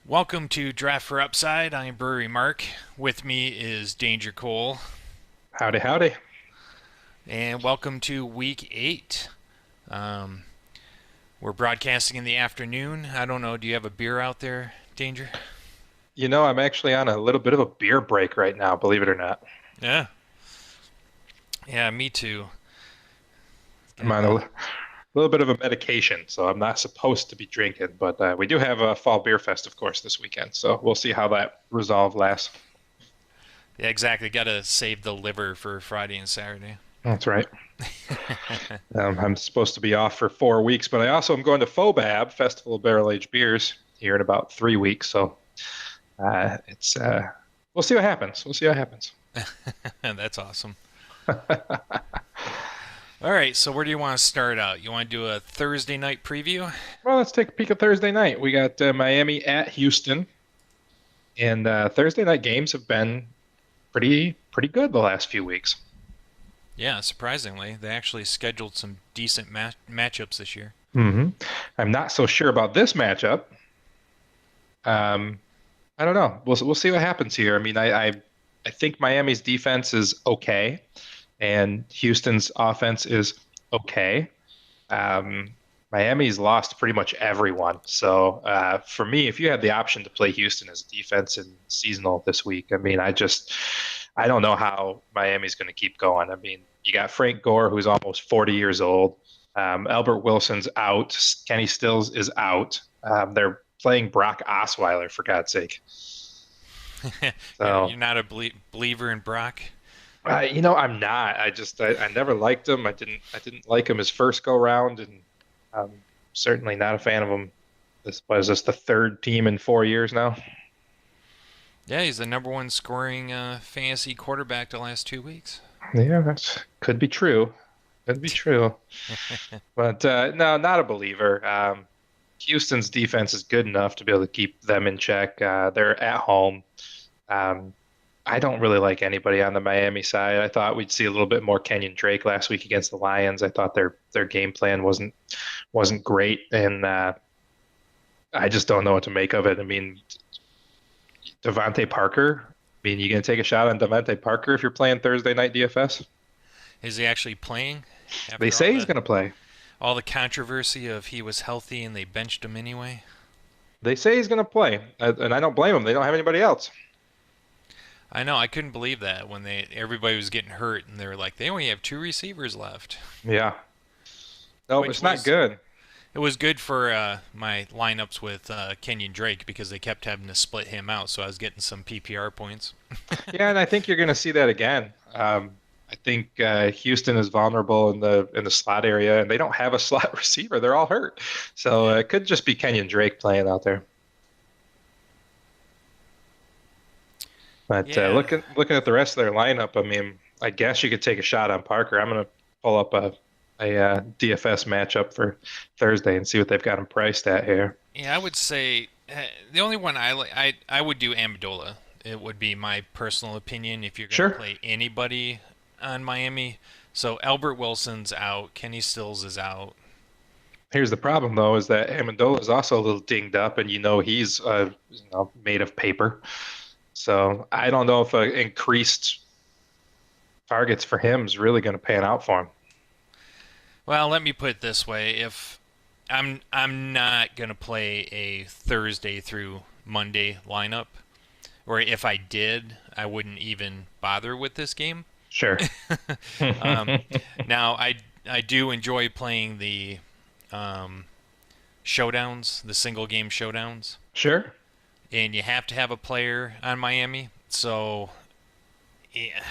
Welcome to Draft for Upside. I am Brewerymark. With me is Danger Cole. Howdy, howdy. And welcome to week 8. Um, we're broadcasting in the afternoon. I don't know, do you have a beer out there, Danger? I'm actually on a little bit of a beer break right now, believe it or not. Yeah. Yeah, me too. I'm on a little bit of a medication, so I'm not supposed to be drinking, but we do have a fall beer fest, of course, this weekend. So we'll see how that resolve lasts. Yeah, exactly. Got to save the liver for Friday and Saturday. That's right. I'm supposed to be off for 4 weeks, but I also am going to FOBAB, Festival of Barrel Aged Beers, here in about 3 weeks. So it's we'll see what happens. We'll see what happens. That's awesome. All right, so where do you want to start out? You want to do a Thursday night preview? Well, let's take a peek at Thursday night. We got Miami at Houston, and Thursday night games have been pretty good the last few weeks. Yeah, surprisingly, they actually scheduled some decent matchups this year. hmm I'm not so sure about this matchup. Um, I don't know. We'll see what happens here. I mean, I think Miami's defense is okay, and Houston's offense is okay. Um, Miami's lost pretty much everyone. So for me, if you had the option to play Houston as defense and seasonal this week, I mean, I don't know how Miami's going to keep going. I mean, you got Frank Gore, who's almost 40 years old. Albert Wilson's out. Kenny Stills is out. They're playing Brock Osweiler, for God's sake. You're So, not a believer in Brock? I'm not. I never liked him. I didn't like him his first go round, and I'm certainly not a fan of him. This the third team in 4 years now? Yeah, he's the number one scoring fantasy quarterback the last 2 weeks. Yeah, that could be true. Could be true. But no, not a believer. Houston's defense is good enough to be able to keep them in check. They're at home. Um, I don't really like anybody on the Miami side. I thought we'd see a little bit more Kenyon Drake last week against the Lions. I thought their game plan wasn't great, and I just don't know what to make of it. I mean, Devontae Parker. I mean, you gonna take a shot on Devontae Parker if you're playing Thursday night DFS? Is he actually playing They after all say he's the gonna play. all the controversy of he was healthy and they benched him anyway? They say he's gonna play, and I don't blame them. They don't have anybody else. I know, I couldn't believe that when everybody was getting hurt and they were like they only have two receivers left, Yeah. No, which it's not was good. it was good for my lineups with Kenyon Drake because they kept having to split him out, so I was getting some PPR points. Yeah, and I think you're gonna see that again. I think Houston is vulnerable in the slot area, and they don't have a slot receiver. They're all hurt, so Yeah, it could just be Kenyon Drake playing out there. But yeah, looking at the rest of their lineup, I mean, I guess you could take a shot on Parker. I'm gonna pull up a DFS matchup for Thursday and see what they've got him priced at here. yeah. I would say the only one I would do Amendola. It would be my personal opinion if you're gonna Sure. play anybody on Miami. So Albert Wilson's out, Kenny Stills is out. Here's the problem though, is that Amendola is also a little dinged up, and he's made of paper. So I don't know if increased targets for him is really going to pan out for him. Well, let me put it this way: if I'm not gonna play a Thursday through Monday lineup, or if I did, I wouldn't even bother with this game. Sure. Um, now I do enjoy playing the um, showdowns, the single game showdowns, Sure. and you have to have a player on Miami. So yeah,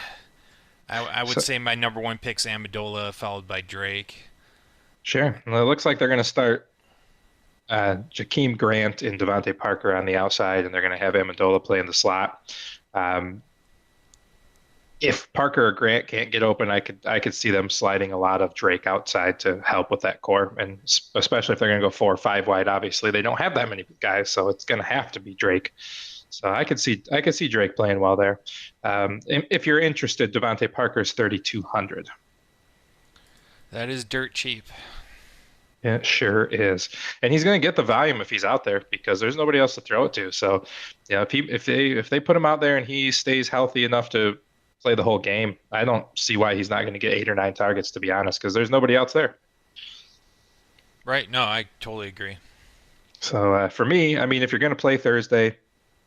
I would So say my number one pick's Amendola, followed by Drake. sure. Well, it looks like they're going to start Jakeem Grant and Devontae Parker on the outside, and they're going to have Amendola play in the slot. Um, if Parker or Grant can't get open, I could see them sliding a lot of Drake outside to help with that core, and especially if they're going to go 4 or 5 wide. Obviously, they don't have that many guys, so it's going to have to be Drake. So I could see Drake playing well there. If you're interested, Devontae Parker's 3,200. That is dirt cheap. It sure is. And he's going to get the volume if he's out there because there's nobody else to throw it to. So, yeah, if they put him out there and he stays healthy enough to play the whole game, I don't see why he's not going to get 8 or 9 targets, to be honest, because there's nobody else there. Right? No, I totally agree. So, for me, I mean, if you're going to play Thursday,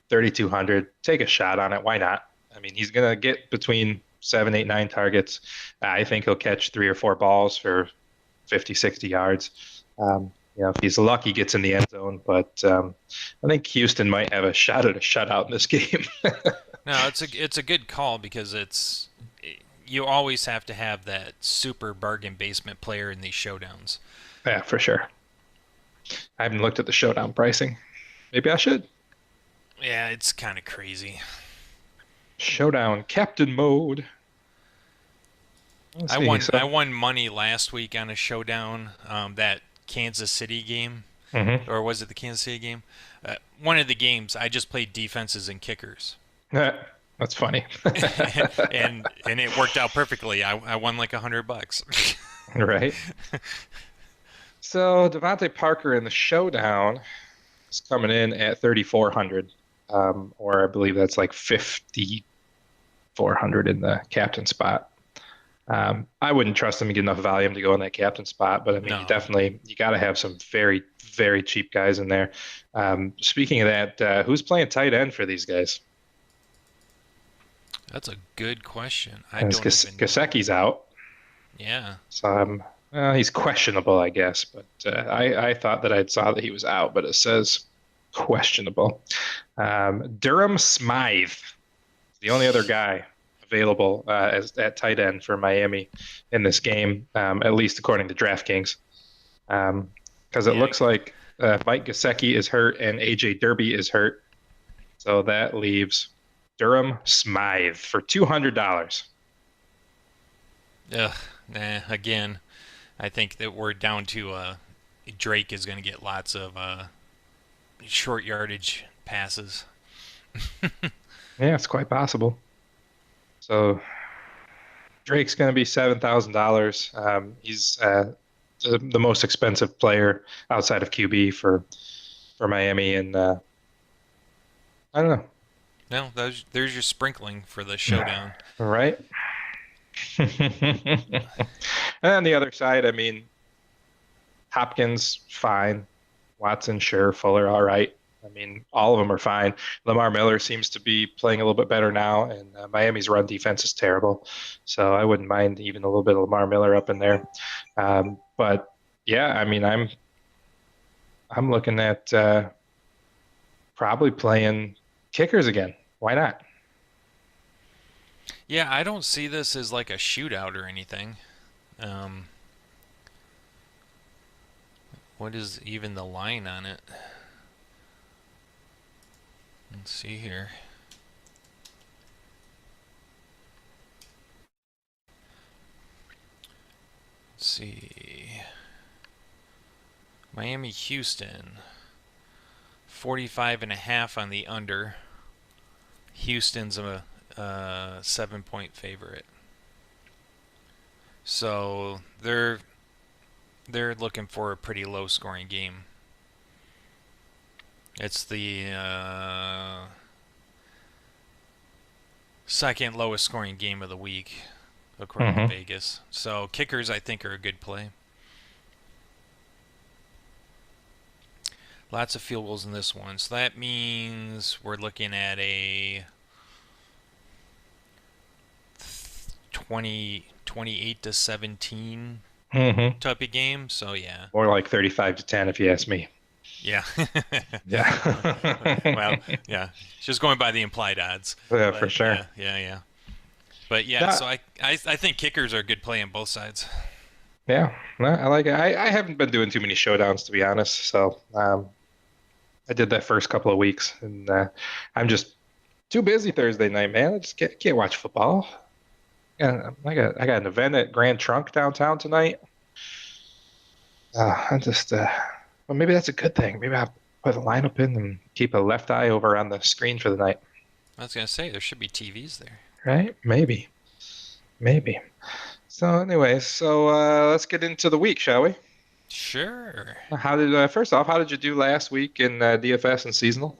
3,200, take a shot on it. Why not? I mean, he's going to get between 7, 8, 9 targets. I think he'll catch 3 or 4 balls for 50, 60 yards. If he's lucky, gets in the end zone. But I think Houston might have a shot at a shutout in this game. No, it's a good call because you always have to have that super bargain basement player in these showdowns. Yeah, for sure. I haven't looked at the showdown pricing. Maybe I should. Yeah, it's kind of crazy. Showdown captain mode. Let's I see. won So, I won money last week on a showdown. That Kansas City game, mhm. or was it the Kansas City game? One of the games I just played defenses and kickers, That's funny. and it worked out perfectly. I won like $100. Right. So Devontae Parker in the showdown is coming in at 3,400, or I believe that's like 5,400 in the captain spot. I wouldn't trust him to get enough volume to go in that captain spot, but I mean, No, you got to have some very, very cheap guys in there. Speaking of that, who's playing tight end for these guys? that's a good question. I As don't even know. Gasecki's out, Yeah, so he's questionable, I guess. But I thought that I'd saw that he was out, but it says questionable. Durham Smythe, the only other guy available at tight end for Miami in this game, at least according to DraftKings. Because it yeah, looks like Mike Gesicki is hurt and AJ Derby is hurt. So that leaves Durham Smythe for $200. ugh, nah. Again, I think that we're down to Drake is going to get lots of short yardage passes. Yeah, it's quite possible. So Drake's going to be $7,000. He's the most expensive player outside of QB for Miami, and I don't know. No, there's your sprinkling for the showdown. Right? And on the other side, I mean, Hopkins, fine. Watson, sure. Fuller, all right. I mean, all of them are fine. Lamar Miller seems to be playing a little bit better now, and Miami's run defense is terrible. So I wouldn't mind even a little bit of Lamar Miller up in there. But yeah, I mean, I'm looking at probably playing kickers again. Why not? Yeah, I don't see this as like a shootout or anything. Um, what is even the line on it? Let's see here. Let's see. Miami Houston. 45 and a half on the under. Houston's a 7-point favorite. So they're looking for a pretty low scoring game. It's the second lowest scoring game of the week, according to Hmm. Vegas. So kickers, I think, are a good play. Lots of field goals in this one. So that means we're looking at a 28 to 17 Hmm. type of game. So yeah. More like 35-10 if you ask me. Yeah. Well, Yeah. yeah. Just going by the implied odds. Yeah, for But sure. yeah, yeah, yeah. But yeah, so That, I think kickers are a good play on both sides. yeah, no, I like it. I haven't been doing too many showdowns to be honest. So I did that first couple of weeks, and I'm just too busy Thursday night, man. I just can't watch football. Yeah, I got an event at Grand Trunk downtown tonight. I just well, maybe that's a good thing. Maybe I'll put a lineup in and keep a left eye over on the screen for the night. I was gonna say there should be TVs there. Right? Maybe. So, anyways, let's get into the week, shall we? Sure. How did first off, how did you do last week in DFS and seasonal?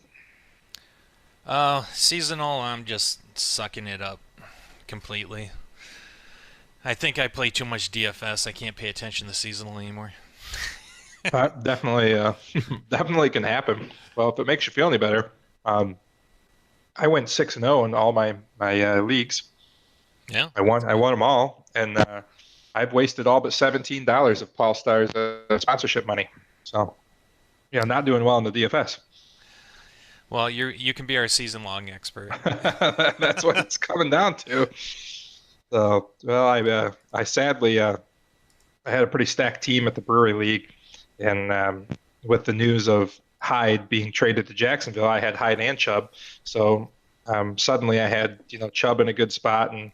Seasonal, I'm just sucking it up completely. I think I play too much DFS. I can't pay attention to seasonal anymore. Definitely, definitely can happen. Well, if it makes you feel any better, um, I went 6-0 in all my leagues. Yeah, I that's won. I good. won them all, and I've wasted all but $17 of Paul Star's sponsorship money. So, not doing well in the DFS. Well, you can be our season long expert. That's what it's coming down to. So, well, I sadly I had a pretty stacked team at the Brewery League, and with the news of Hyde being traded to Jacksonville, I had Hyde and Chubb. So suddenly I had Chubb in a good spot, and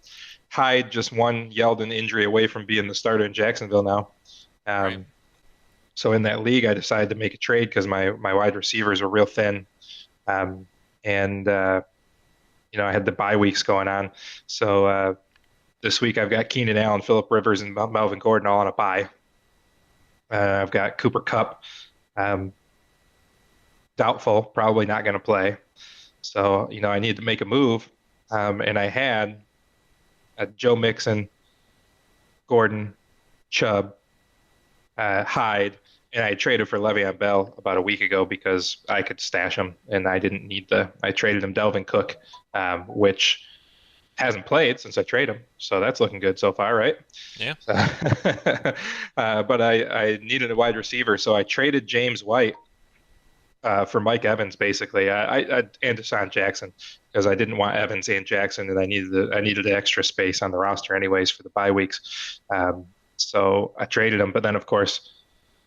Hyde just one Yeldon injury away from being the starter in Jacksonville now. Right. Um, so in that league, I decided to make a trade because my wide receivers were real thin, um, and I had the bye weeks going on. So this week I've got Keenan Allen, Philip Rivers, and Melvin Gordon all on a bye. I've got Cooper Kupp, um, doubtful, probably not going to play. So, I need to make a move. And I had Joe Mixon, Gordon, Chubb, Hyde, and I traded for Le'Veon Bell about a week ago because I could stash him and I didn't need I traded him Delvin Cook, which hasn't played since I traded him. So that's looking good so far, right? Yeah. So, but I needed a wide receiver, so I traded James White for Mike Evans, basically. And Deshaun Jackson because I didn't want Evans and Jackson, and I needed the extra space on the roster anyways for the bye weeks. So I traded him, but then of course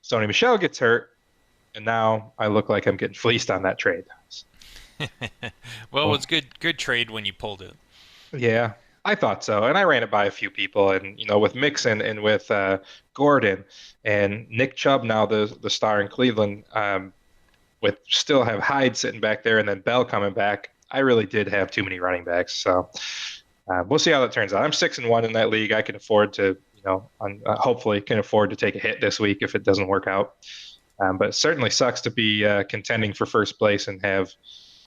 Sony Michel gets hurt, and now I look like I'm getting fleeced on that trade. Well, it Oh, was good trade when you pulled it. yeah, I thought so, and I ran it by a few people, and with Mixon and with Gordon and Nick Chubb now the star in Cleveland. With still have Hyde sitting back there and then Bell coming back, I really did have too many running backs. So we'll see how that turns out. I'm 6-1 in that league. I can afford to, hopefully can afford to take a hit this week if it doesn't work out. But it certainly sucks to be contending for first place and have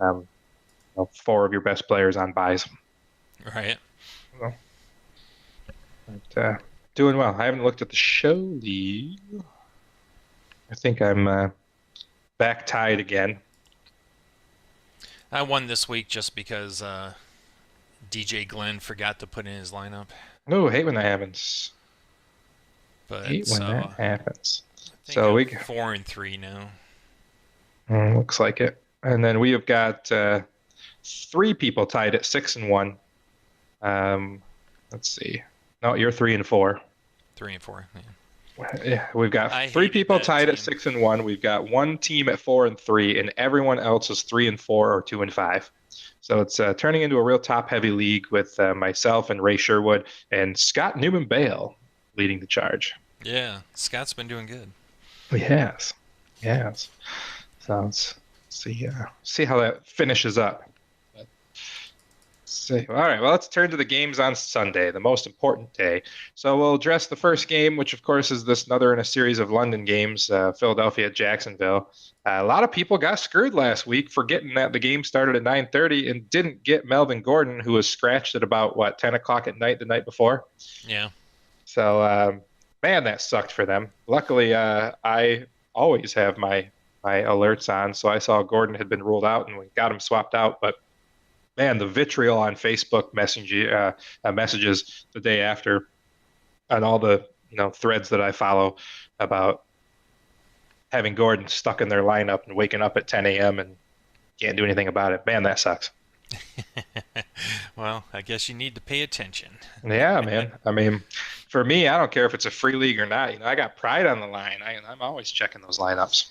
um, four of your best players on buys. Right. Well, but, doing well. I haven't looked at the show league. I think I'm back tied again. I won this week just because DJ Glenn forgot to put in his lineup. Oh, hate when that happens. But Hate when that so happens. I think So I'm we 4-3 now. looks like it. And then we have got three people tied at 6-1. Um, let's see. No, you're 3-4. 3-4. Yeah. Yeah, we've got I three hated people that tied at team. 6-1. We've got one team at 4-3, and everyone else is 3-4 or 2-5. So it's turning into a real top-heavy league with myself and Ray Sherwood and Scott Newman Bale leading the charge. Yeah, Scott's been doing good. Yes, yes. So let's see how that finishes up. See. All right, well, let's turn to the games on Sunday, the most important day. So we'll address the first game, which of course is this another in a series of London games, Philadelphia at Jacksonville. A lot of people got screwed last week, forgetting that the game started at 9:30 and didn't get Melvin Gordon, who was scratched at about 10 o'clock at night the night before. Yeah. So man, that sucked for them. Luckily, I always have my alerts on, so I saw Gordon had been ruled out and we got him swapped out, but man, the vitriol on Facebook messages the day after on all the threads that I follow about having Gordon stuck in their lineup and waking up at 10 a.m. and can't do anything about it. Man, that sucks. Well, I guess you need to pay attention. Yeah, man. I mean, for me, I don't care if it's a free league or not. I got pride on the line. I'm always checking those lineups.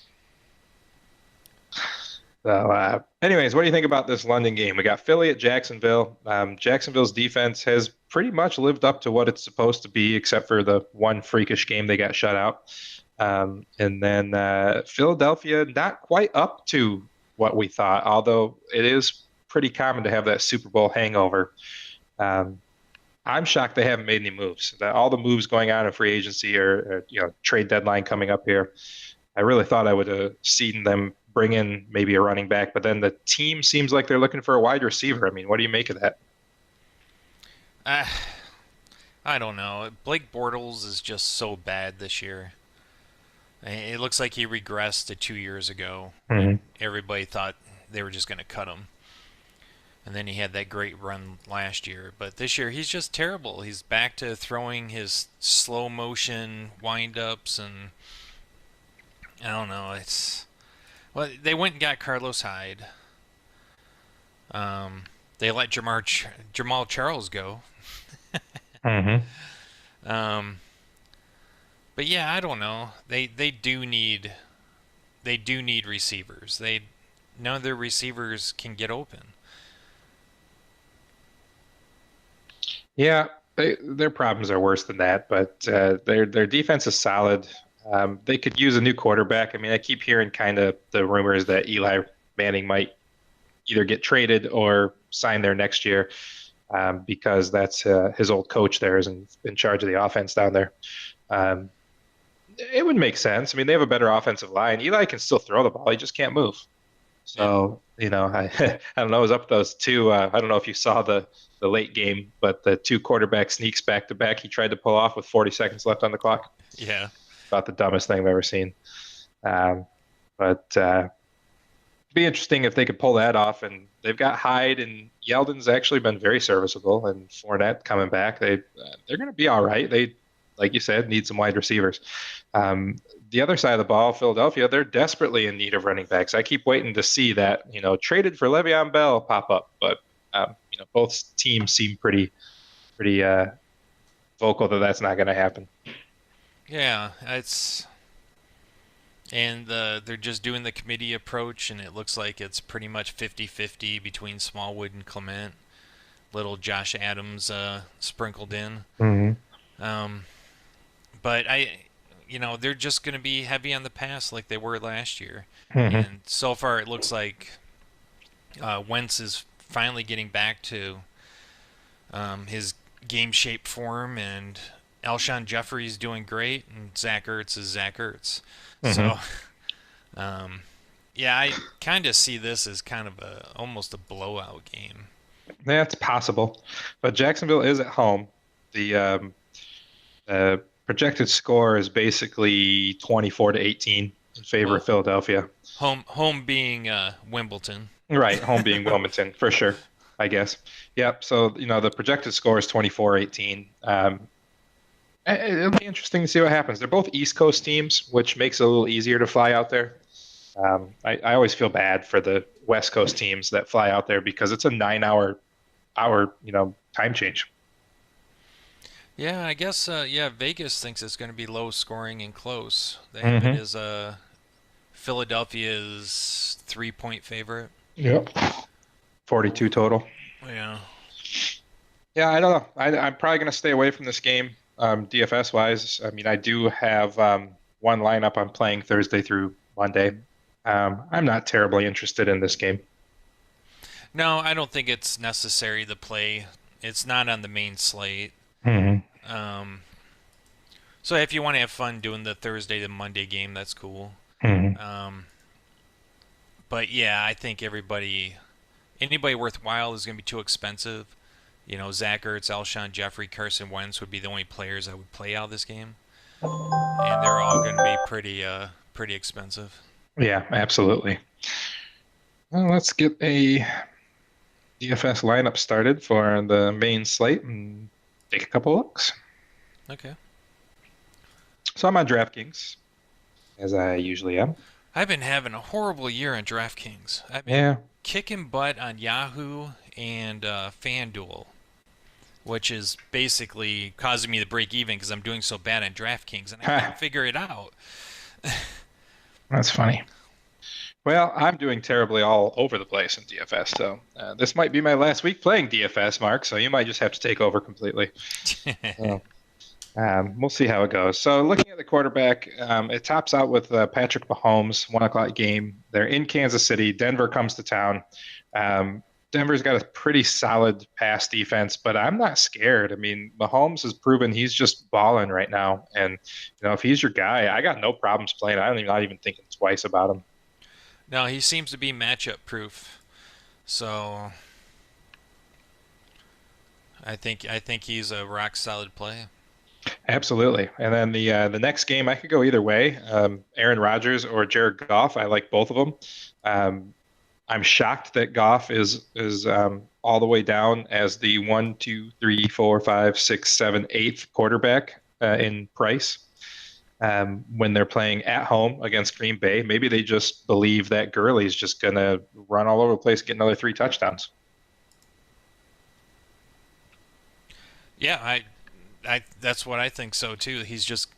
So, anyways, what do you think about this London game? We got Philly at Jacksonville. Jacksonville's defense has pretty much lived up to what it's supposed to be, except for the one freakish game they got shut out. And then Philadelphia, not quite up to what we thought, although it is pretty common to have that Super Bowl hangover. Um, I'm shocked they haven't made any moves. That all the moves going on in free agency or trade deadline coming up here. I really thought I would have seen them bring in maybe a running back, but then the team seems like they're looking for a wide receiver. I mean, what do you make of that? Uh, I don't know. Blake Bortles is just so bad this year. It looks like he regressed to 2 years ago Hmm. when everybody thought they were just going to cut him. And then he had that great run last year. But this year, he's just terrible. He's back to throwing his slow motion windups, and I don't know. Well, they went and got Carlos Hyde. Um, they let Jamal Charles go. Hmm. Um, but yeah, I don't know. They do need receivers. They None of their receivers can get open. Yeah, their problems are worse than that, but their defense is solid. They could use a new quarterback. I mean, I keep hearing kind of the rumors that Eli Manning might either get traded or sign there next year because that's his old coach there is in charge of the offense down there. Um, it would make sense. I mean, they have a better offensive line. Eli can still throw the ball; he just can't move. Yeah, So, I I don't know. It was up those two. I don't know if you saw the late game, but the two quarterback sneaks back to back. He tried to pull off with 40 seconds left on the clock. yeah, About the dumbest thing I've ever seen. Um, but it'd be interesting if they could pull that off. And they've got Hyde and Yeldon's actually been very serviceable, and Fournette coming back. They're going to be all right. They, like you said, need some wide receivers. Um, the other side of the ball, Philadelphia, they're desperately in need of running backs. I keep waiting to see that, traded for Le'Veon Bell pop up, but both teams seem pretty vocal that that's not going to happen. yeah. They're just doing the committee approach, and it looks like it's pretty much 50-50 between Smallwood and Clement. Little Josh Adams sprinkled in. Hmm. Um, but they're just going to be heavy on the pass like they were last year. Hmm. And so far, it looks like Wentz is finally getting back to his game shape form, and Alshon Jeffrey's doing great, and Zach Ertz is Zach Ertz. So, Hmm. um, yeah, I kind of see this as kind of almost a blowout game. That's possible, but Jacksonville is at home. The projected score is basically 24-18 in favor of Well, Philadelphia. home being Wimbledon. Right, home being Wilmington for sure, I guess. Yep. So, the projected score is 24-18. It'll be interesting to see what happens. They're both East Coast teams, which makes it a little easier to fly out there. I always feel bad for the West Coast teams that fly out there because it's a 9 hour time change. Yeah, I guess yeah, Vegas thinks it's going to be low scoring and close. They have it Hmm. as Philadelphia's 3-point favorite. Yep. 42 total. Yeah. Yeah, I don't know. I'm probably going to stay away from this game, DFS wise. I mean, I do have one lineup I'm playing Thursday through Monday. I'm not terribly interested in this game. No, I don't think it's necessary to play. It's not on the main slate. Hmm. Um, so if you want to have fun doing the Thursday to Monday game, that's cool. Hmm. Um, but yeah, I think anybody worthwhile is going to be too expensive. Zach Ertz, Alshon Jeffrey, Carson Wentz would be the only players I would play out of this game, and they're all going to be pretty expensive. Yeah, absolutely. Well, let's get a DFS lineup started for the main slate and take a couple looks. Okay. So I'm on DraftKings, as I usually am. I've been having a horrible year on DraftKings. I've been Yeah. kicking butt on Yahoo and FanDuel, which is basically causing me to break even because I'm doing so bad on DraftKings and I can't Ha, figure it out. that's funny. Well, I'm doing terribly all over the place in DFS, so this might be my last week playing DFS, Mark, so you might just have to take over completely. So, we'll see how it goes. So, looking at the quarterback, it tops out with Patrick Mahomes, 1 o'clock game. They're in Kansas City. Denver comes to town. Um, Denver's got a pretty solid pass defense, but I'm not scared. I mean, Mahomes has proven he's just balling right now, and if he's your guy, I got no problems playing. Not even thinking twice about him. No, he seems to be matchup proof. So I think he's a rock solid play. Absolutely. And then the next game, I could go either way. Aaron Rodgers or Jared Goff. I like both of them. Um, I'm shocked that Goff is all the way down as the one, two, three, four, five, six, seven, eighth quarterback in price. When they're playing at home against Green Bay, maybe they just believe that Gurley's just gonna run all over the place, get another 3 touchdowns. Yeah, I that's what I think so too. He's just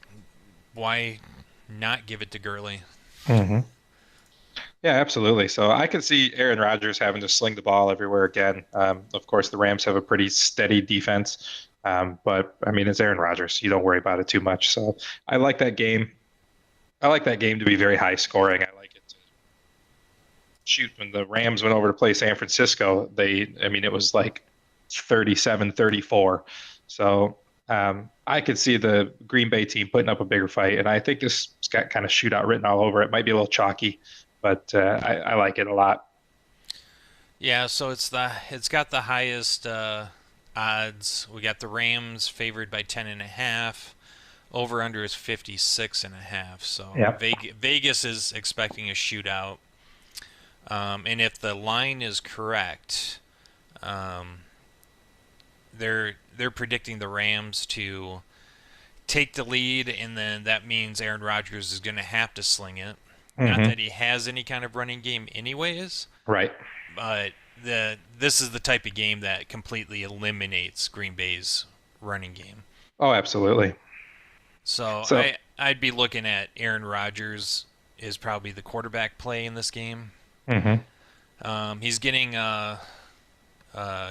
why not give it to Gurley? hmm Yeah, absolutely. So I could see Aaron Rodgers having to sling the ball everywhere again. Of course, the Rams have a pretty steady defense, but I mean, it's Aaron Rodgers. You don't worry about it too much. So I like that game. I like that game to be very high scoring. I like it to shoot when the Rams went over to play San Francisco, I mean, it was like 37-34. So I could see the Green Bay team putting up a bigger fight, and I think this has got kind of shootout written all over it. Might be a little chalky, but I like it a lot. Yeah, so it's got the highest odds. We got the Rams favored by 10.5. Over under is 56.5. So Yeah. Vegas is expecting a shootout. And if the line is correct, um, they're predicting the Rams to take the lead, and then that means Aaron Rodgers is going to have to sling it. Not hmm that he has any kind of running game, anyways, Right. but this is the type of game that completely eliminates Green Bay's running game. Oh, absolutely. So So, I'd be looking at Aaron Rodgers is probably the quarterback play in this game. hmm He's getting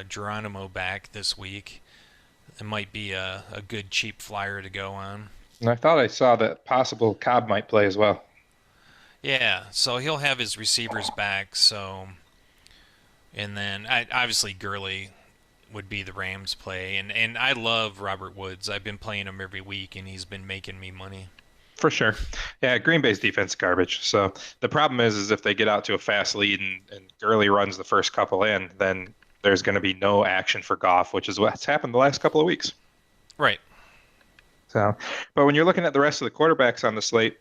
Geronimo back this week. It might be a good cheap flyer to go on. and I thought I saw that possible Cobb might play as well. Yeah, so he'll have his receivers back. So, and then obviously Gurley would be the Rams play, and I love Robert Woods. I've been playing him every week, and he's been making me money. For sure. Yeah, Green Bay's defense is garbage. So the problem is if they get out to a fast lead and Gurley runs the first couple in, then there's going to be no action for Goff, which is what's happened the last couple of weeks. Right. So, but when you're looking at the rest of the quarterbacks on the slate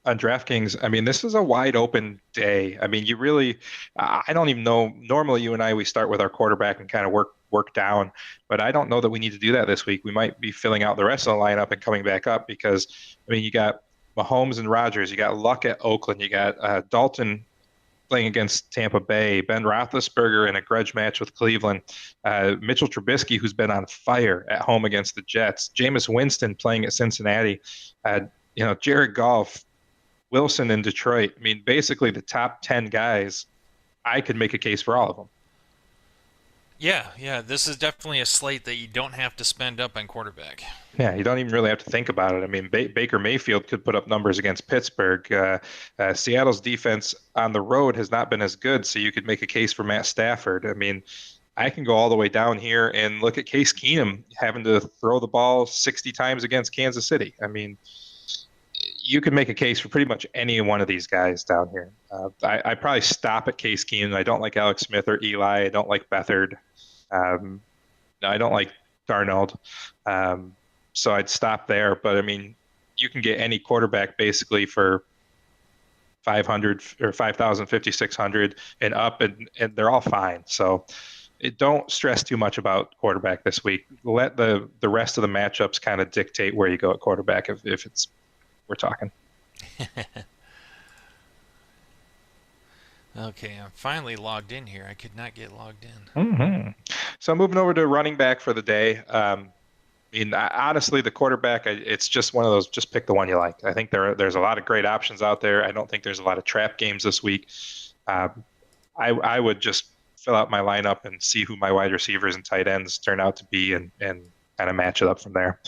on DraftKings, I mean, this is a wide open day. I mean, you really, I don't even know. Normally, you and I, we start with our quarterback and kind of work down, but I don't know that we need to do that this week. We might be filling out the rest of the lineup and coming back up because, I mean, you got Mahomes and Rodgers, you got Luck at Oakland, you got Dalton playing against Tampa Bay, Ben Roethlisberger in a grudge match with Cleveland, Mitchell Trubisky, who's been on fire at home against the Jets, Jameis Winston playing at Cincinnati, uh, Jared Goff, Wilson in Detroit. I mean, basically the top 10 guys, I could make a case for all of them. Yeah, yeah. This is definitely a slate that you don't have to spend up on quarterback. Yeah, you don't even really have to think about it. I mean, Baker Mayfield could put up numbers against Pittsburgh. Seattle's defense on the road has not been as good, so you could make a case for Matt Stafford. I mean, I can go all the way down here and look at Case Keenum having to throw the ball 60 times against Kansas City. I mean, you could make a case for pretty much any one of these guys down here. I probably stop at Case Keenum. I don't like Alex Smith or Eli. I don't like Beathard. Um, I don't like Darnold. Um, so I'd stop there. But I mean, you can get any quarterback basically for 500 or 5,000, 5,600 and up, and they're all fine. So don't stress too much about quarterback this week. Let the rest of the matchups kind of dictate where you go at quarterback if it's we're talking. Okay, I'm finally logged in here. I could not get logged in. hmm So moving over to running back for the day. I mean, honestly, the quarterback, it's just one of those. Just pick the one you like. I think there's a lot of great options out there. I don't think there's a lot of trap games this week. Um, I would just fill out my lineup and see who my wide receivers and tight ends turn out to be, and kind of match it up from there.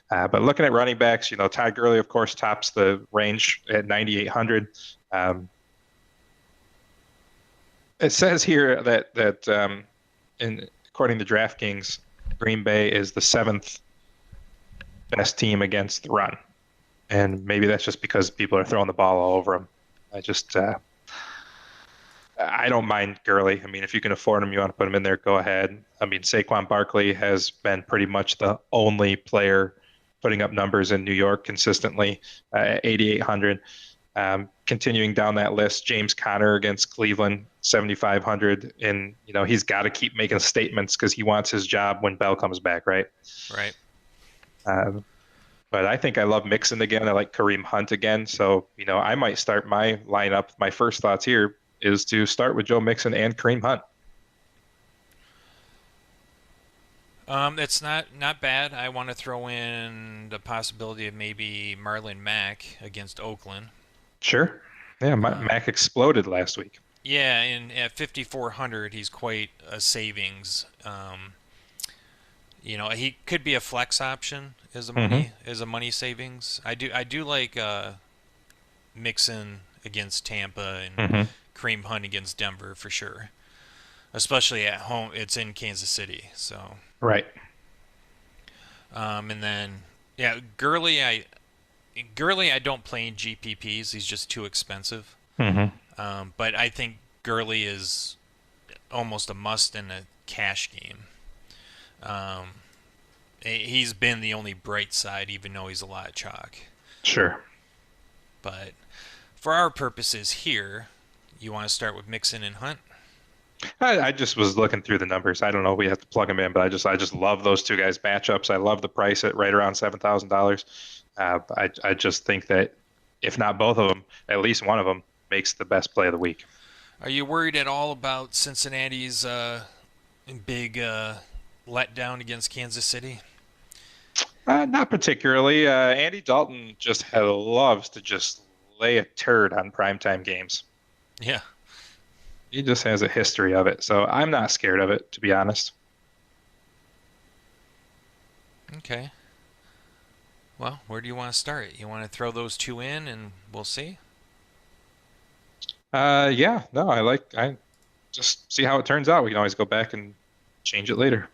But looking at running backs, Todd Gurley, of course, tops the range at 9,800. Um, It says here that according to DraftKings, Green Bay is the seventh best team against the run, and maybe that's just because people are throwing the ball all over them. I just I don't mind Gurley. I mean, if you can afford him, you want to put him in there, go ahead. I mean, Saquon Barkley has been pretty much the only player putting up numbers in New York consistently, 8,800. Continuing down that list, James Conner against Cleveland, 7,500. And, he's got to keep making statements because he wants his job when Bell comes back, right? Right. Um, but I think I love Mixon again. I like Kareem Hunt again. So, I might start my lineup. My first thoughts here is to start with Joe Mixon and Kareem Hunt. It's not bad. I want to throw in the possibility of maybe Marlon Mack against Oakland. Sure. Yeah, Um, Mac exploded last week. yeah, and at 5,400, he's quite a savings. He could be a flex option Hmm. as a money savings. I do like Mixon against Tampa and Hmm. Kareem Hunt against Denver for sure. Especially at home, it's in Kansas City. So, Right. and then yeah, Gurley I don't play in GPPs. He's just too expensive. Hmm. But I think Gurley is almost a must in a cash game. Um, he's been the only bright side, even though he's a lot of chalk. Sure. But for our purposes here, you want to start with Mixon and Hunt? I just was looking through the numbers. I don't know if we have to plug them in, but I just love those two guys matchups. I love the price at right around $7,000. I just think that if not both of them, at least one of them makes the best play of the week. Are you worried at all about Cincinnati's big letdown against Kansas City? Not particularly. Andy Dalton just loves to just lay a turd on primetime games. Yeah. He just has a history of it, so I'm not scared of it, to be honest. Okay. Well, where do you want to start? You want to throw those two in and we'll see? Yeah, no, I just see how it turns out. We can always go back and change it later.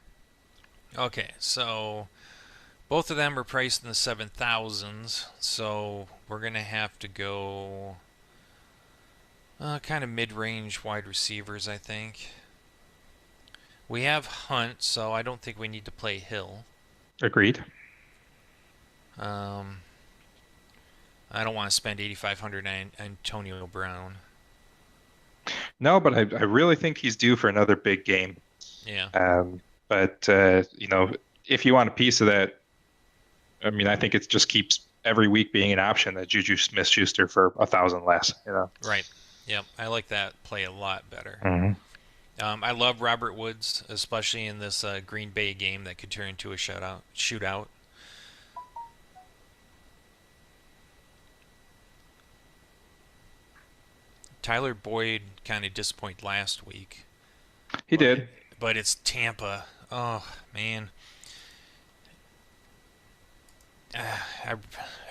Okay, so both of them are priced in the 7,000s, so we're going to have to go kind of mid range wide receivers, I think. We have Hunt, so I don't think we need to play Hill. Agreed. Um, I don't want to spend 8,500 on Antonio Brown. No, but I really think he's due for another big game. Yeah. But if you want a piece of that, I mean, I think it just keeps every week being an option that Juju Smith-Schuster for 1,000 less. Right. Yep. I like that play a lot better. Hmm. I love Robert Woods, especially in this Green Bay game that could turn into a shootout. Tyler Boyd kind of disappointed last week, He but did. but it's Tampa. Oh man, I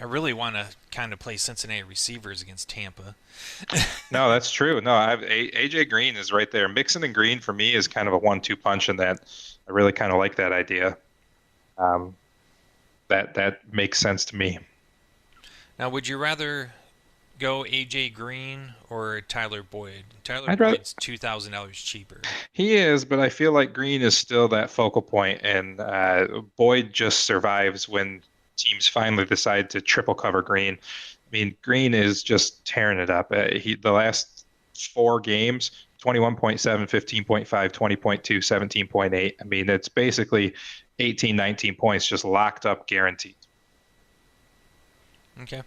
I really want to kind of play Cincinnati receivers against Tampa. No, that's true. No, AJ Green is right there. Mixon and Green for me is kind of a 1-2 punch in that. I really kind of like that idea. Um, that makes sense to me. Now, would you rather go AJ Green or Tyler Boyd? Tyler I'd rather Boyd's $2,000 cheaper. He is, but I feel like Green is still that focal point, and Boyd just survives when teams finally decide to triple cover Green. I mean, Green is just tearing it up. The last four games, 21.7, 15.5, 20.2, 17.8. I mean, it's basically 18, 19 points just locked up, guaranteed. Okay.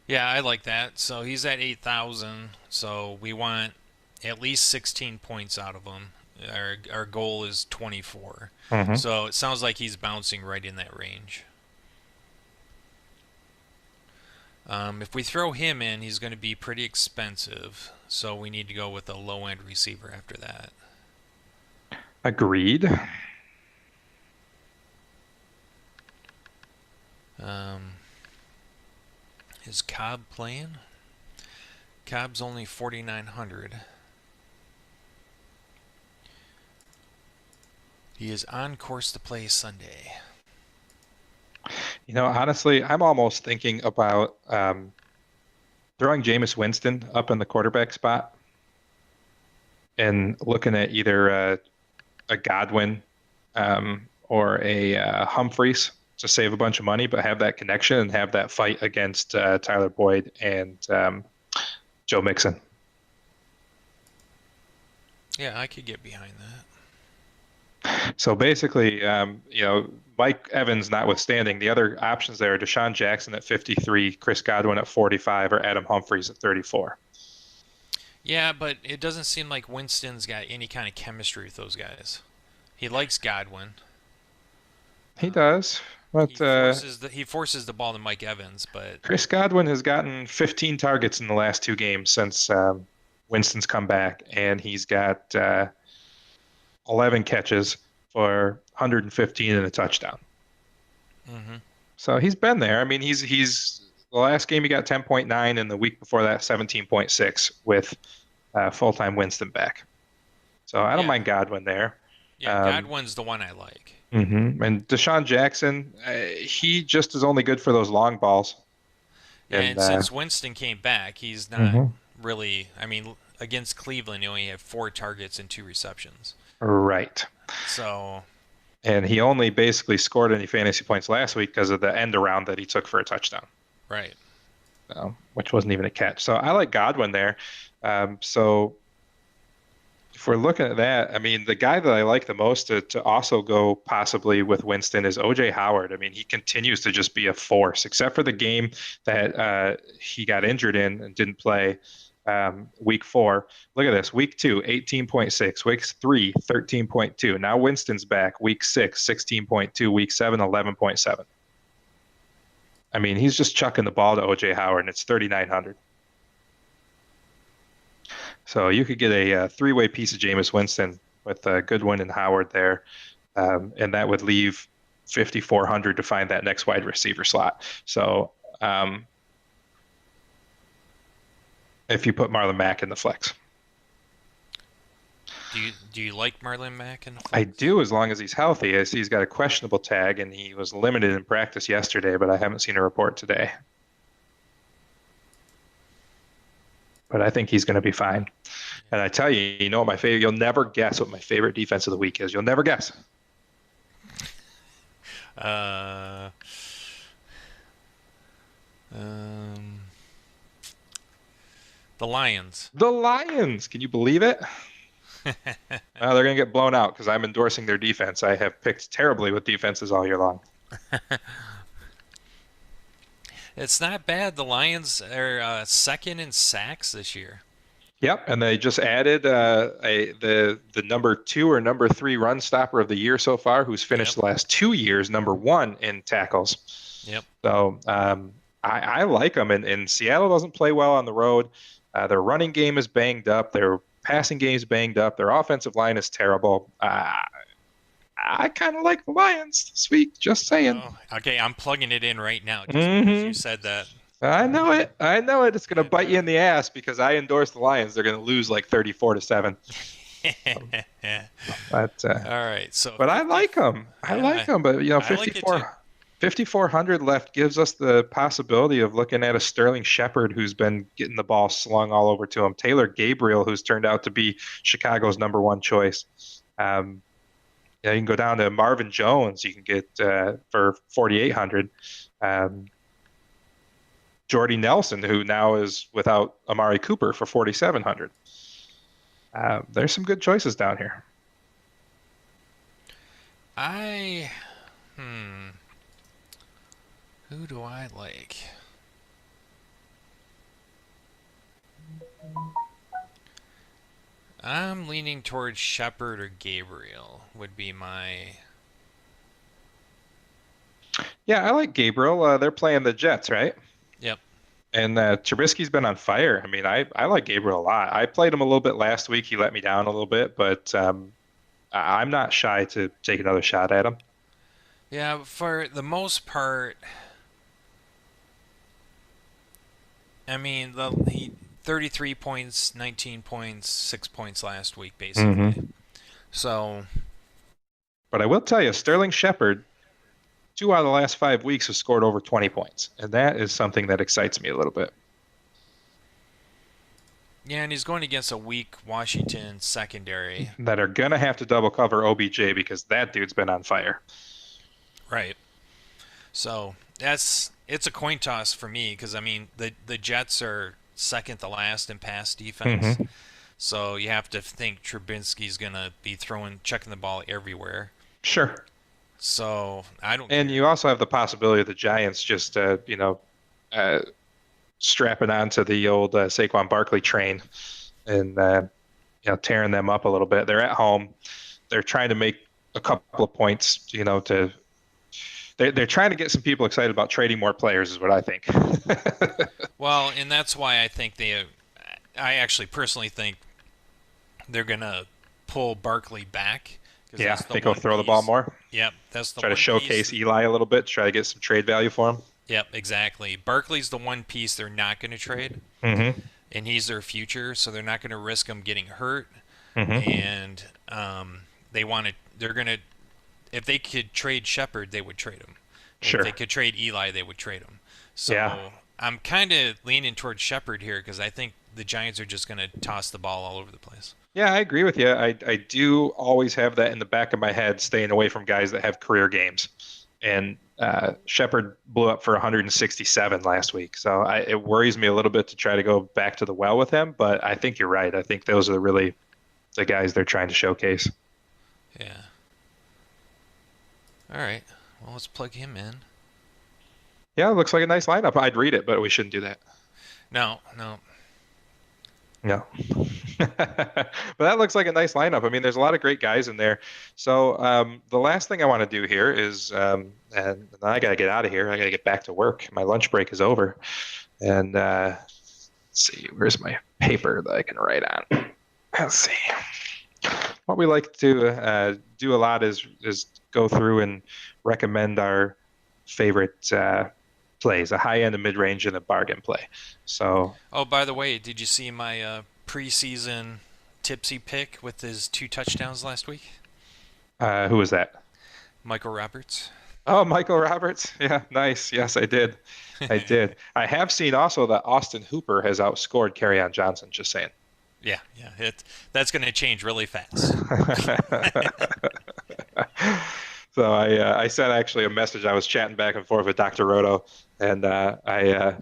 Yeah, I like that. So he's at 8,000. So we want at least 16 points out of him. Our goal is 24. Hmm. So it sounds like he's bouncing right in that range. If we throw him in, he's going to be pretty expensive. So we need to go with a low end receiver after that. Agreed. Um, is Cobb playing? Cobb's only 4,900. He is on course to play Sunday. Honestly, I'm almost thinking about throwing Jameis Winston up in the quarterback spot and looking at either a Godwin or a Humphreys to save a bunch of money, but have that connection and have that fight against Tyler Boyd and Joe Mixon. Yeah, I could get behind that. So basically, Mike Evans notwithstanding, the other options there are Deshaun Jackson at 53, Chris Godwin at 45, or Adam Humphries at 34. Yeah, but it doesn't seem like Winston's got any kind of chemistry with those guys. He likes Godwin. He Um, does, he but forces the ball to Mike Evans, but Chris Godwin has gotten 15 targets in the last two games since Winston's come back, and he's got 11 catches for 115 and a touchdown. hmm So he's been there. I mean, he's the last game he got 10.9, and the week before that 17.6 with full-time Winston back. So I don't yeah, mind Godwin there. yeah. Um, Godwin's the one I like. And Deshaun Jackson, he just is only good for those long balls. Yeah, And and since Winston came back, he's not mhm. really. I mean, against Cleveland, he only had 4 targets and 2 receptions. Right. So And he only basically scored any fantasy points last week because of the end around that he took for a touchdown, right. which wasn't even a catch. So I like Godwin there. So if we're looking at that, I mean, the guy that I like the most to also go possibly with Winston is OJ Howard. I mean, he continues to just be a force, except for the game that he got injured in and didn't play week 4. Look at this. Week 2, 18.6. Week 3, 13.2. Now Winston's back. Week 6, 16.2. Week 7, 11.7. I mean, he's just chucking the ball to OJ Howard, and it's 3,900. So you could get a three-way piece of Jameis Winston with Goodwin and Howard there, and that would leave 5,400 to find that next wide receiver slot. So if you put Marlon Mack in the flex, Do you like Marlon Mack in the I flex? do as long as he's healthy. I see he's got a questionable tag, and he was limited in practice yesterday, but I haven't seen a report today. But I think he's going to be fine. And I tell you, you know what my favorite, you'll never guess what my favorite defense of the week is. You'll never guess. Uh, um, the Lions. The Lions. Can you believe it? They're going to get blown out because I'm endorsing their defense. I have picked terribly with defenses all year long. It's not bad. The Lions are second in sacks this year. Yep, and they just added the number 2 or number 3 run stopper of the year so far, who's Yep. finished the last 2 years number 1 in tackles. Yep. So I like them, and Seattle doesn't play well on the road. Their running game is banged up. Their passing game is banged up. Their offensive line is terrible. I kind of like the Lions this week. Just saying. Oh, okay. I'm plugging it in right now just because you hmm said that. I know it. I know it. It's going to Good. bite you in the ass because I endorse the Lions. They're going to lose like 34-7. Um, but All right. So but I 50. like them. I like Yeah, them. But I like it too. 5,400 left gives us the possibility of looking at a Sterling Shepard who's been getting the ball slung all over to him. Taylor Gabriel, who's turned out to be Chicago's number 1 choice. Yeah, you can go down to Marvin Jones. You can get for 4,800. Um, Jordy Nelson, who now is without Amari Cooper for 4,700. There's some good choices down here. I who do I like? I'm leaning towards Shepard or Gabriel would be my. Yeah, I like Gabriel. They're playing the Jets, right? Yep. And Trubisky's been on fire. I mean, I like Gabriel a lot. I played him a little bit last week. He let me down a little bit, but I'm not shy to take another shot at him. Yeah, for the most part, I mean, he 33 points, 19 points, 6 points last week, basically. hmm So But I will tell you, Sterling Shepard, 2 out of the last 5 weeks, has scored over 20 points. And that is something that excites me a little bit. Yeah, and he's going against a weak Washington secondary. That are going to have to double cover OBJ because that dude's been on fire. Right. So it's a coin toss for me because I mean the Jets are second to last in pass defense. Hmm. So you have to think Trubinsky's gonna be checking the ball everywhere. Sure. So I don't And care. you also have the possibility of the Giants just, uh, strapping onto the old Saquon Barkley train and, tearing them up a little bit. They're at home. They're trying to make a couple of points, they're trying to get some people excited about trading more players, is what I think. Well, and that's why I think I actually personally think they're gonna pull Barkley back because Yeah, that's the think he'll one throw the ball piece. more. Yep, that's the Try to one piece. showcase Eli a little bit, try to get some trade value for him. Yep, exactly. Barkley's the one piece they're not going to trade, Hmm. and he's their future, so they're not going to risk him getting hurt. Hmm. And they want to. They're going to. If they could trade Shepard, they would trade him. If they Sure. could trade Eli, they would trade him. Yeah. So I'm kind of leaning towards Shepard here because I think the Giants are just going to toss the ball all over the place. Yeah, I agree with you. I do always have that in the back of my head, staying away from guys that have career games. And Shepard blew up for 167 last week, so it worries me a little bit to try to go back to the well with him. But I think you're right. I think those are really the guys they're trying to showcase. Yeah. All right. Well, let's plug him in. Yeah, it looks like a nice lineup. I'd read it, but we shouldn't do that. No, no. No. But that looks like a nice lineup. I mean, there's a lot of great guys in there. So the last thing I want to do here is, and I got to get out of here. I got to get back to work. My lunch break is over. And let's see, where's my paper that I can write on? Let's see. What we like to do a lot is go through and recommend our favorite plays, a high end, a mid range, and a bargain play. So Oh, by the way, did you see my preseason tipsy pick with his 2 touchdowns last week? who was that? Michael Roberts. Oh, Michael Roberts. Yeah, nice. Yes, I did. I did. I have seen also that Austin Hooper has outscored on Johnson, just saying. Yeah, yeah. That's going to change really fast. So I sent actually a message. I was chatting back and forth with Dr. Roto, and I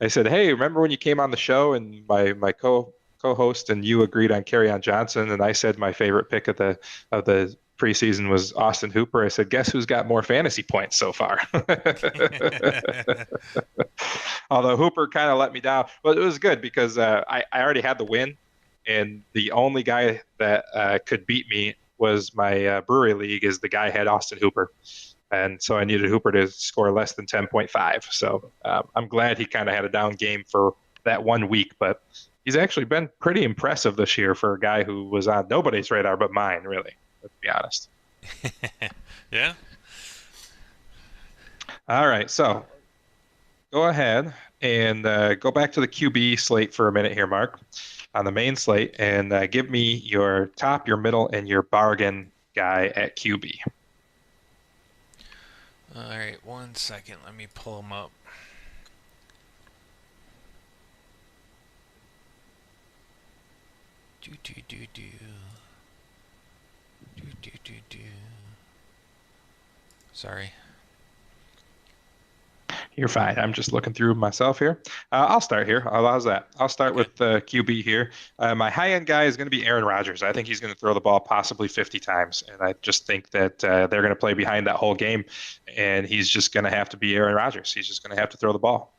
said, "Hey, remember when you came on the show and my co-host and you agreed on on Johnson, and I said my favorite pick of the preseason was Austin Hooper." I said, "Guess who's got more fantasy points so far?" Although Hooper kind of let me down, but it was good because I already had the win, and the only guy that could beat me was my brewery league. Is the guy had Austin Hooper, and so I needed Hooper to score less than 10.5. So I'm glad he kind of had a down game for that 1 week, but he's actually been pretty impressive this year for a guy who was on nobody's radar but mine, really. Let's be honest. Yeah. All right, so go ahead and go back to the QB slate for a minute here, Mark, on the main slate, and give me your top, your middle, and your bargain guy at QB. All right, 1 second. Let me pull him up. Do do do do do do do do. Sorry. You're fine. I'm just looking through myself here. I'll start here. How's that? I'll start Okay. with QB here. My high-end guy is going to be Aaron Rodgers. I think he's going to throw the ball possibly 50 times, and I just think that they're going to play behind that whole game, and he's just going to have to be Aaron Rodgers. He's just going to have to throw the ball.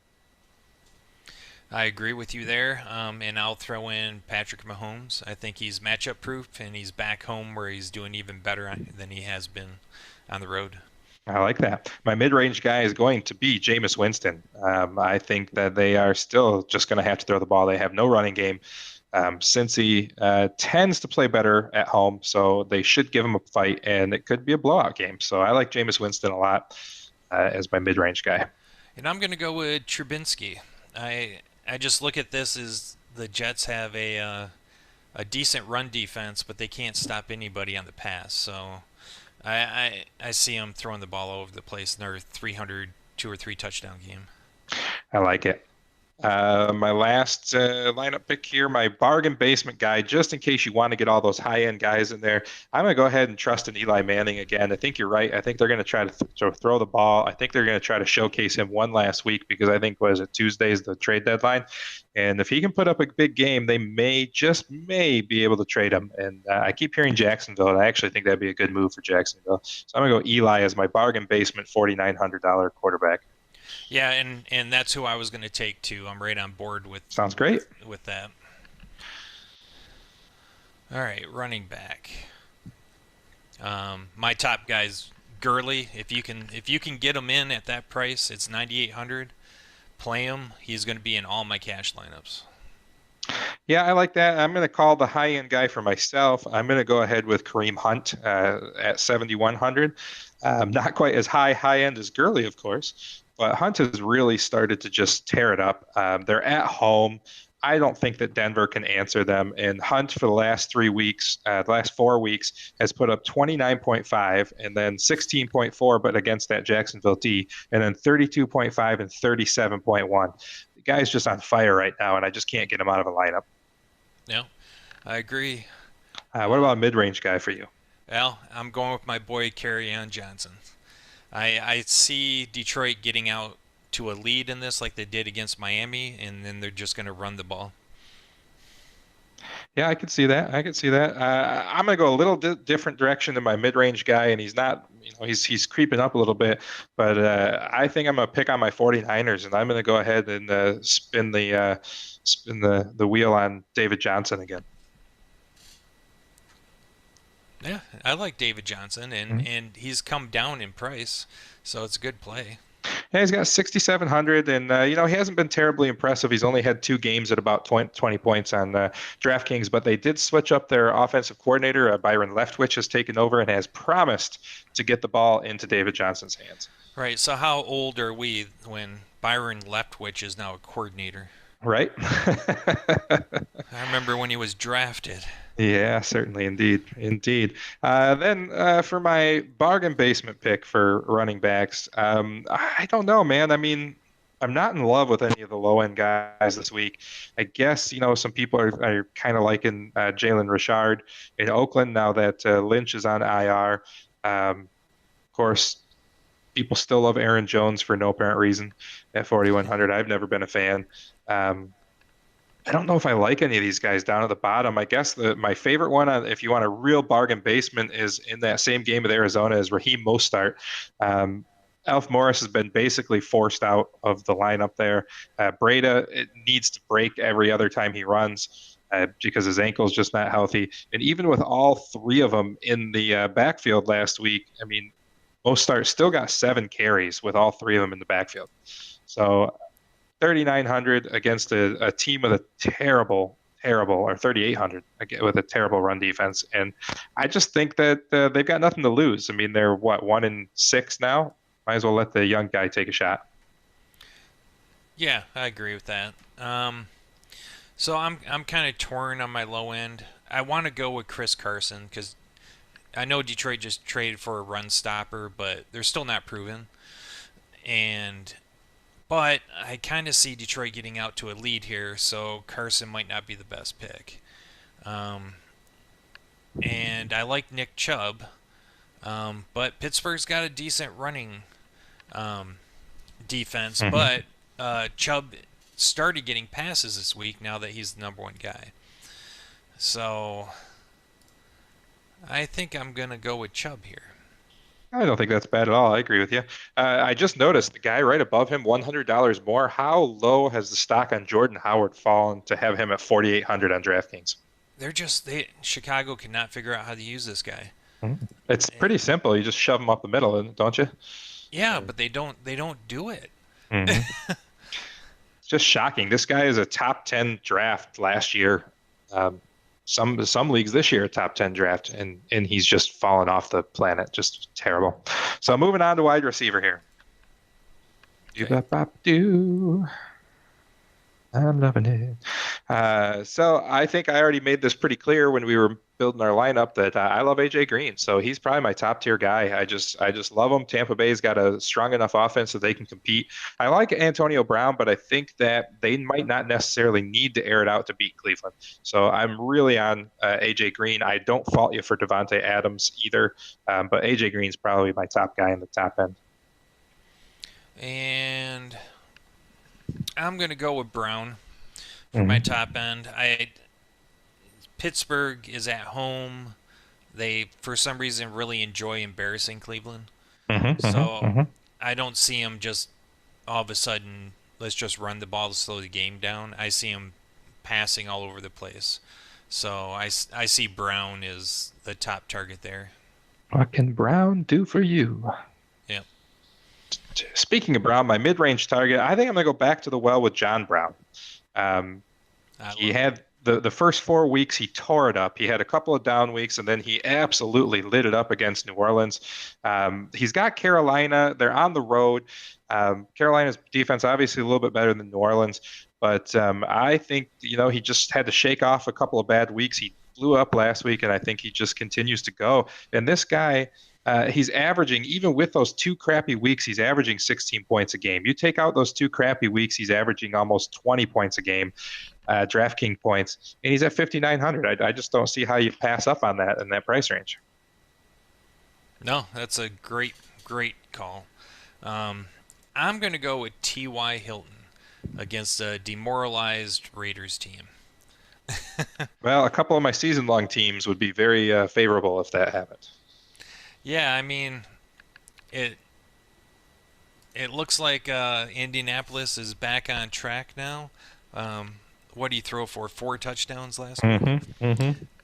I agree with you there, and I'll throw in Patrick Mahomes. I think he's matchup proof, and he's back home where he's doing even better than he has been on the road. I like that. My mid-range guy is going to be Jameis Winston. I think that they are still just going to have to throw the ball. They have no running game. Cincy tends to play better at home, so they should give him a fight, and it could be a blowout game. So I like Jameis Winston a lot as my mid-range guy. And I'm going to go with Trubinsky. I just look at this as the Jets have a decent run defense, but they can't stop anybody on the pass. So I see him throwing the ball all over the place in their 300 2 or 3 touchdown game. I like it. My last lineup pick here, my bargain basement guy, just in case you want to get all those high-end guys in there, I'm going to go ahead and trust in Eli Manning again. I think you're right. I think they're going to try to throw the ball. I think they're going to try to showcase him one last week because I think, was it Tuesday's the trade deadline? And if he can put up a big game, they just may be able to trade him. And I keep hearing Jacksonville, and I actually think that'd be a good move for Jacksonville. So I'm going to go Eli as my bargain basement $4,900 quarterback. Yeah, and that's who I was going to take too. I'm right on board Sounds great. with that. All right, running back. My top guy's Gurley. If you can get him in at that price, it's 9,800. Play him. He's going to be in all my cash lineups. Yeah, I like that. I'm going to call the high end guy for myself. I'm going to go ahead with Kareem Hunt at 7,100. Not quite as high end as Gurley, of course, but Hunt has really started to just tear it up. They're at home. I don't think that Denver can answer them. And Hunt for the last 3 weeks, the last 4 weeks, has put up 29.5 and then 16.4, but against that Jacksonville D, and then 32.5 and 37.1. The guy's just on fire right now, and I just can't get him out of a lineup. Yeah, I agree. What Uh, about a mid-range guy for you? well, I'm going with my boy on Johnson. I see Detroit getting out to a lead in this like they did against Miami, and then they're just going to run the ball. Yeah, I could see that. I could see that. I'm going to go a little different direction than my mid-range guy, and he's not, he's creeping up a little bit, but I think I'm going to pick on my 49ers, and I'm going to go ahead and spin the wheel on David Johnson again. Yeah, I like David Johnson, and Mhm. and he's come down in price, so it's a good play. Yeah, he's got 6,700, and he hasn't been terribly impressive. He's only had 2 games at about 20 points on DraftKings, but they did switch up their offensive coordinator. Byron Leftwich has taken over and has promised to get the ball into David Johnson's hands. Right. So how old are we when Byron Leftwich is now a coordinator? Right? I remember when he was drafted. Yeah, certainly, indeed, indeed. Then for my bargain basement pick for running backs, I don't know, man. I mean, I'm not in love with any of the low end guys this week. I guess some people are kind of liking Jalen Richard in Oakland now that Lynch is on IR. Of course, people still love Aaron Jones for no apparent reason at 4,100. I've never been a fan. Um, I don't know if I like any of these guys down at the bottom. I guess my favorite one, if you want a real bargain basement, is in that same game with Arizona is Raheem Mostart. Um, Alf Morris has been basically forced out of the lineup there. Breda, it needs to break every other time he runs because his ankle's just not healthy. And even with all three of them in the backfield last week, I mean, Mostart still got 7 carries with all three of them in the backfield. So 3,900 against a team with a terrible, or 3,800 with a terrible run defense. And I just think that they've got nothing to lose. I mean, they're what, 1-6 now? Might as well let the young guy take a shot. Yeah, I agree with that. So I'm kind of torn on my low end. I want to go with Chris Carson because I know Detroit just traded for a run stopper, but they're still not proven. And but I kind of see Detroit getting out to a lead here, so Carson might not be the best pick. Um, and I like Nick Chubb, but Pittsburgh's got a decent running um, defense. Hmm. But Chubb started getting passes this week now that he's the number one guy. So I think I'm gonna go with Chubb here. I don't think that's bad at all. I agree with you. I just noticed the guy right above him, $100 more. How low has the stock on Jordan Howard fallen to have him at 4,800 on DraftKings? They Chicago cannot figure out how to use this guy. Mhm. It's pretty simple. You just shove him up the middle, don't you? Yeah, but they don't do it. Mm-hmm. It's just shocking. This guy is a top 10 draft last year. Um, some leagues this year, a top 10 draft, and he's just fallen off the planet. Just terrible. So moving on to wide receiver here. Do Okay. bop bop do. I'm loving it. So I think I already made this pretty clear when we were building our lineup that I love AJ Green. So he's probably my top tier guy. I just love him. Tampa Bay's got a strong enough offense so they can compete. I like Antonio Brown, but I think that they might not necessarily need to air it out to beat Cleveland. So I'm really on AJ Green. I don't fault you for Devontae Adams either, but AJ Green's probably my top guy in the top end. And I'm gonna go with Brown for my Hmm. top end. I Pittsburgh is at home. They, for some reason, really enjoy embarrassing Cleveland. Hmm. Hmm. So Hmm. I don't see them just all of a sudden, let's just run the ball to slow the game down. I see them passing all over the place. So I see Brown is the top target there. What can Brown do for you? Yep. Speaking of Brown, my mid-range target, I think I'm going to go back to the well with John Brown. Um, I he love it. had the first 4 weeks, he tore it up. He had a couple of down weeks, and then he absolutely lit it up against New Orleans. He's got Carolina. They're on the road. Carolina's defense obviously a little bit better than New Orleans, but I think he just had to shake off a couple of bad weeks. He blew up last week, and I think he just continues to go. And this guy. He's averaging, even with those two crappy weeks, he's averaging 16 points a game. You take out those two crappy weeks, he's averaging almost 20 points a game, DraftKings points, and he's at 5,900. I just don't see how you pass up on that in that price range. No, that's a great, great call. Um, I'm going to go with T.Y. Hilton against a demoralized Raiders team. Well, a couple of my season-long teams would be very favorable if that happened. Yeah, I mean, it it looks like Indianapolis is back on track now. Um, what do you throw for? 4 touchdowns last week. Hmm.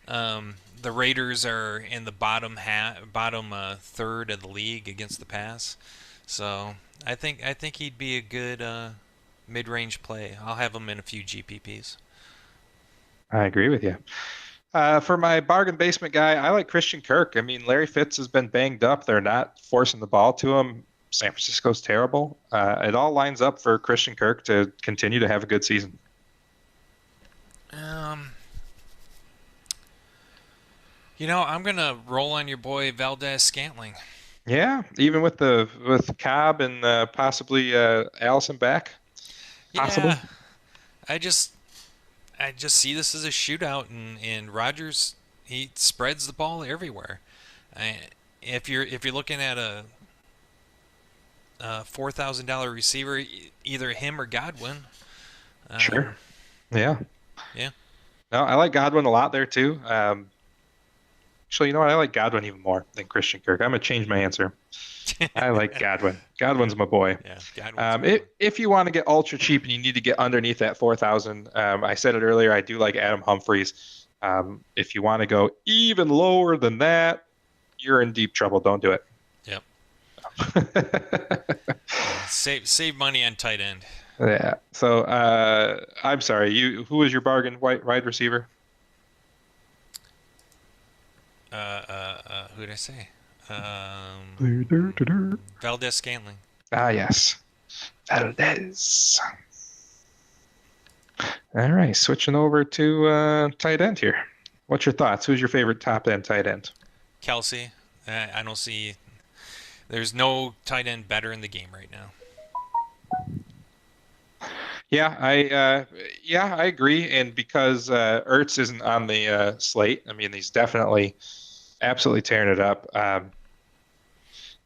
Hmm. The Raiders are in the bottom third of the league against the pass, so I think he'd be a good mid-range play. I'll have him in a few GPPs. I agree with you. For my bargain basement guy, I like Christian Kirk. I mean, Larry Fitz has been banged up. They're not forcing the ball to him. San Francisco's terrible. It all lines up for Christian Kirk to continue to have a good season. Um, I'm gonna roll on your boy Valdez Scantling. Yeah, even with Cobb and possibly Allison back, possibly. Yeah, I just I just see this as a shootout, and Rodgers, he spreads the ball everywhere. I, if you're looking at a $4,000 receiver, either him or Godwin. Sure. Um, Yeah. yeah. No, I like Godwin a lot there too. Actually, you know what? I like Godwin even more than Christian Kirk. I'm gonna change my answer. I like Godwin. Godwin's my boy. Yeah, Godwin's a good If one. if you want to get ultra cheap and you need to get underneath that 4,000, I said it earlier. I do like Adam Humphries. If you want to go even lower than that, you're in deep trouble. Don't do it. Yep. Yeah. Save money on tight end. Yeah. So I'm sorry. Who was your bargain wide receiver? Who did I say? Ah, Valdez Scantling. yes. Valdez. All right, switching over to tight end here. What's your thoughts? Who's your favorite top end tight end? Kelsey. I don't see. There's no tight end better in the game right now. Yeah, I agree. And because Ertz isn't on the slate, I mean, he's definitely absolutely tearing it up.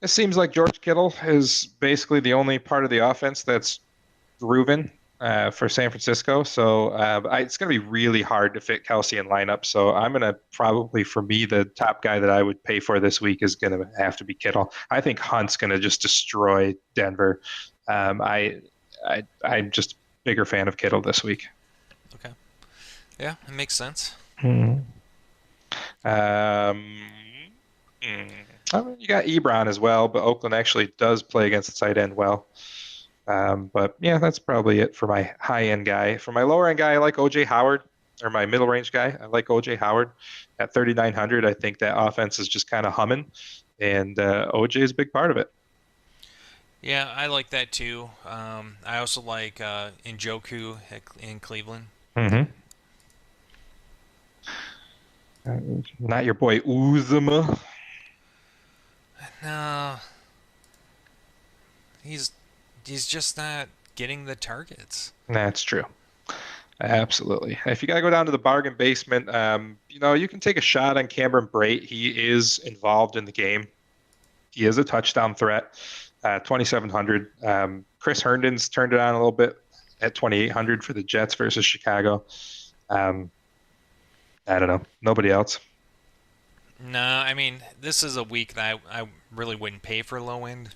It seems like George Kittle is basically the only part of the offense that's proven for San Francisco. So it's going to be really hard to fit Kelsey in lineup. So I'm going to probably, for me, the top guy that I would pay for this week is going to have to be Kittle. I think Hunt's going to just destroy Denver. Um, I, I'm just a bigger fan of Kittle this week. Okay. Yeah, it makes sense. Hmm. Um, hmm. I mean, you got Ebron as well, but Oakland actually does play against the tight end well. But yeah, that's probably it for my high end guy. For my lower end guy, I like OJ Howard, or my middle range guy. I like OJ Howard at 3,900. I think that offense is just kind of humming, and OJ is a big part of it. Yeah, I like that too. I also like in Cleveland. Hmm. Uh, Not your boy Uzuma. No, he's he's just not getting the targets. That's true. Absolutely. If you got to go down to the bargain basement, you can take a shot on Cameron Brate. He is involved in the game. He is a touchdown threat. 2,700. Chris Herndon's turned it on a little bit at 2,800 for the Jets versus Chicago. Um, I don't know. Nobody else. No, I mean this is a week that I really wouldn't pay for low end.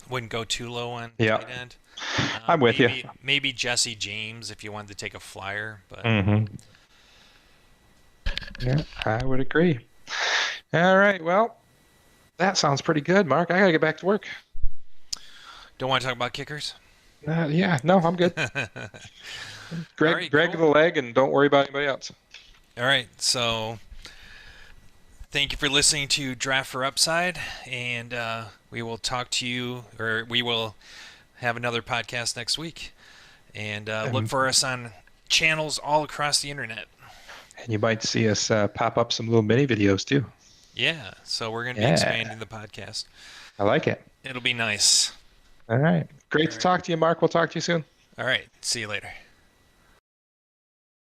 Wouldn't go too low on Yeah, tight end. I'm with you. Maybe Jesse James if you wanted to take a flyer, but Hmm. Yeah, I would agree. All right. Well, that sounds pretty good, Mark. I got to get back to work. don't want to talk about kickers. Yeah, no, I'm good. All Greg, right, Greg cool. the leg, and don't worry about anybody else. All right, so thank you for listening to Draft for Upside, and we will talk to you, or we will have another podcast next week. And look And, for us on channels all across the internet. and you might see us pop up some little mini videos too. Yeah, so we're going to be Yeah, expanding the podcast. I like it. It'll be nice. All right. Great All to right. talk to you, Mark. We'll talk to you soon. All right. See you later.